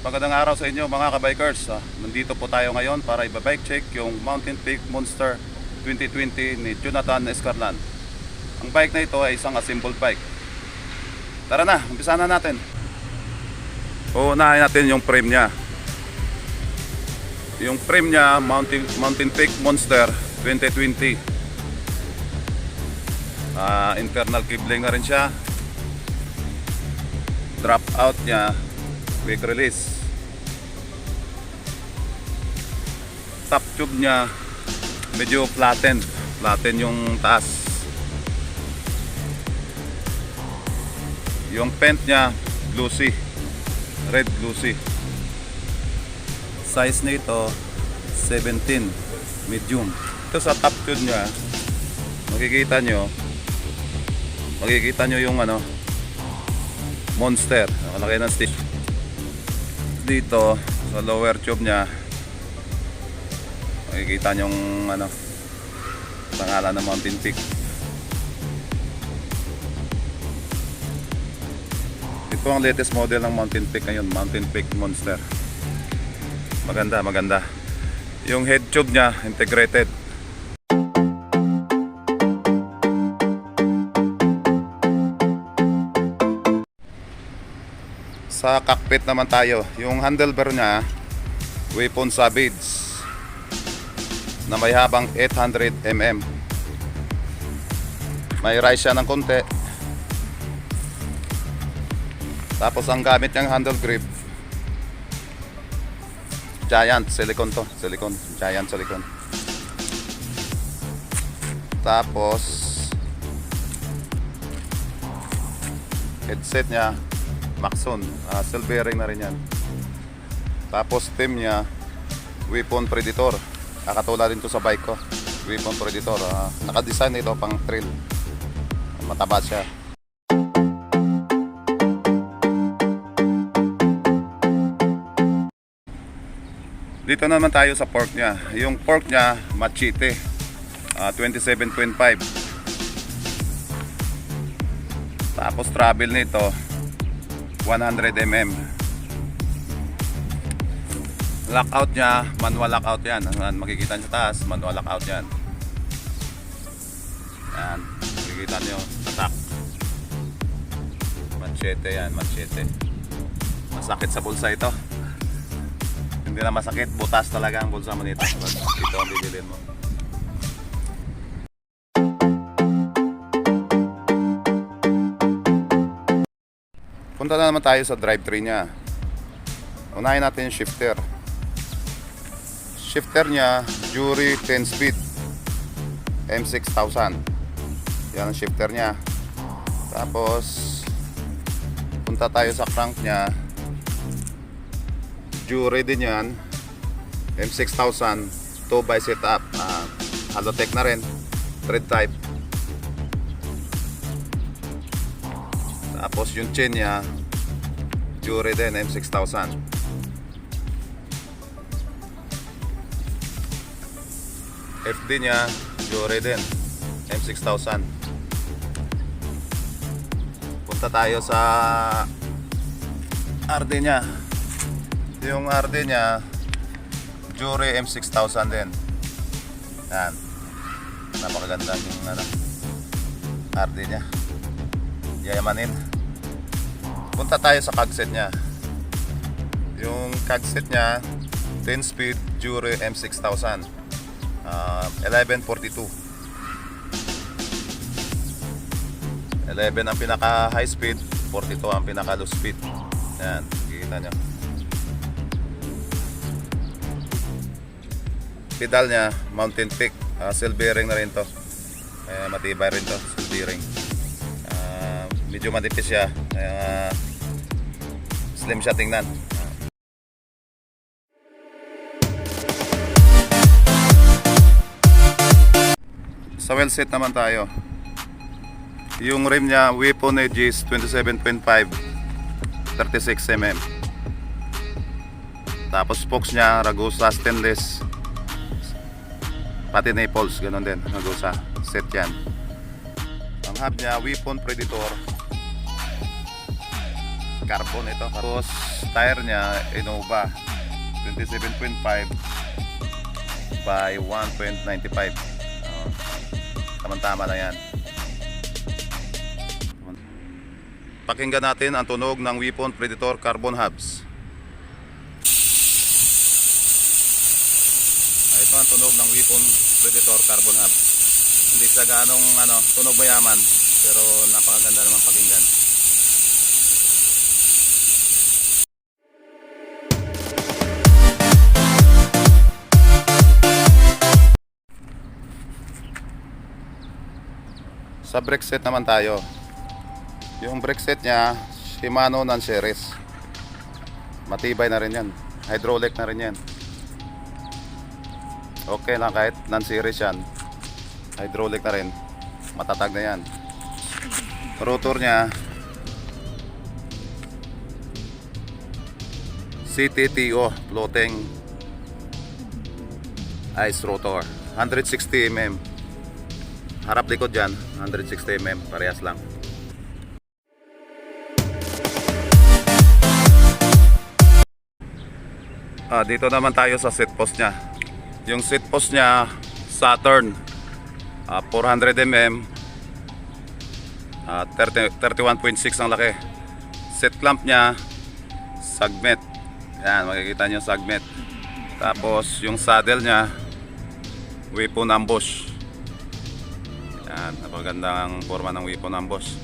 Magandang araw sa inyo mga kabikers. Nandito po tayo ngayon para i-bike check yung Mountain Peak Monster 2020 ni Jonathan Escarlan. Ang bike na ito ay isang assembled bike. Tara na, umpisa na natin. Uunahin natin yung frame niya. Yung frame niya, Mountain Peak Monster 2020. Internal cabling na rin siya. Drop out niya, quick release. Top tube niya medyo flatten yung taas. Yung paint niya glossy, red glossy. Size nito 17 medium. Ito sa top tube niya makikita nyo yung Monster, nakalagay ng stick. Dito sa lower tube niya makikita nyo yung pangalan ng Mountain Peak. Ito ang latest model ng Mountain Peak ngayon, Mountain Peak Monster. Maganda. Yung head tube niya integrated. Sa cockpit naman tayo, yung handlebar niya Weapon Savage na may habang 800mm. May rise siya ng konti. Tapos ang gamit niyang handle grip Giant silicone to, Giant silicone. Tapos headset niya Maxon, steel bearing na rin yan. Tapos stem niya Weapon Predator. Katulad din to sa bike ko, Weapon Predator. Naka-design ito pang trail. Mataba siya. Dito naman tayo sa fork niya. Yung fork niya Machete 27.5. Tapos travel nito 100mm. Lockout niya, manual lockout yan. Makikita nyo sa taas, manual lockout yan. Yan, makikita nyo, tatak. Machete yan, machete. Masakit sa bulsa ito. Hindi na masakit, butas talaga ang bulsa mo nito. Ito ang bibilin mo. Punta na naman tayo sa drivetrain niya. Unahin natin yung shifter. Shifter niya Jury 10 speed M6000. Yan ang shifter niya. Tapos punta tayo sa crank niya. Jury din yan, M6000 2x setup. Halotech na rin, thread type. Tapos yung chain niya Jury din, M6000. FD niya Jury din, M6000. Punta tayo sa RD niya. Yung RD niya Jury M6000 din. Yan, napakaganda yung RD niya, yayamanin. Punta tayo sa cagset niya. Yung cagset niya 10 speed Jury M6000 1142. 11 ang pinaka high speed, 42 ang pinaka low speed. Yan, kita nyo. Pedal nya Mountain Peak, seal bearing na rin to. Matibay rin to, seal bearing. Medyo matipis siya, slim siya tingnan. Sa well set naman tayo. Yung rim niya, weapon edges 27.5, 36mm. Tapos spokes niya, Ragusa stainless. Pati Naples, ganun din, Ragusa. Set yan. Ang hub niya, weapon Predator. Carbon ito. Tapos tire niya, Innova 27.5 by 1.95. Tama-tama na yan. Pakinggan natin ang tunog ng weapon Predator carbon hubs. Ito ang tunog ng weapon Predator carbon hub. Hindi siya ganong tunog mayaman, pero napakaganda naman pakinggan. Sa brake set naman tayo. Yung brake set nya, Shimano non-series. Matibay na rin yan. Hydraulic na rin yan. Okay lang kahit non-series yan. Hydraulic na rin. Matatag na yan. Rotor nya, CTTO floating ice rotor. 160mm. Harap likod dyan, 160mm, parehas lang. Dito naman tayo sa seat post nya. Yung seat post nya, Saturn, 400mm, 31.6 ang laki. Seat clamp nya, Sagmet. Yan, makikita nyo Sagmet. Tapos yung saddle nya, weapon ambush. Yan, napagandang forma ng weapon ambush.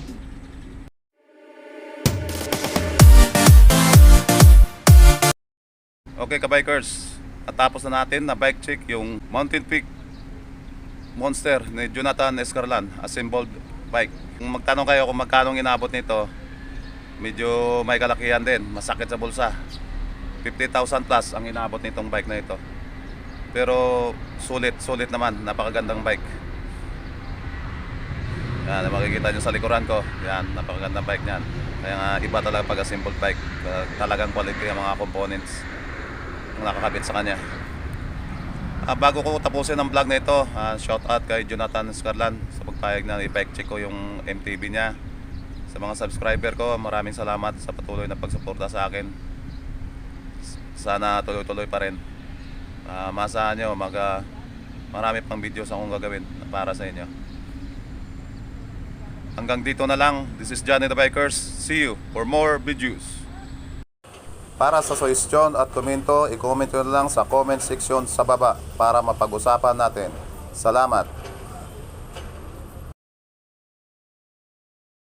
Okay ka-bikers, natapos na natin na bike check yung Mountain Peak Monster ni Jonathan Escarlan, assembled bike. Kung magtanong kayo kung magkano inabot nito, medyo may kalakihan din, masakit sa bulsa. 50,000 plus ang inabot nitong bike na ito. Pero sulit naman, napakagandang bike. Yan, makikita nyo sa likuran ko. Yan, napakagandang bike niyan. Kaya nga, iba talaga pag-assembled bike. Talagang quality ang mga components ang nakakabit sa kanya. Bago ko tapusin ang vlog na ito, shout out kay Jonathan Escarlan sa pagpayag na i-bike check ko yung MTB niya. Sa mga subscriber ko, maraming salamat sa patuloy na pagsuporta sa akin. Sana tuloy-tuloy pa rin. Masahan nyo, marami pang videos akong gagawin para sa inyo. Hanggang dito na lang. This is Johnny the Bikers. See you for more videos. Para sa suggestion at komento, i-comment nyo lang sa comment section sa baba para mapag-usapan natin. Salamat.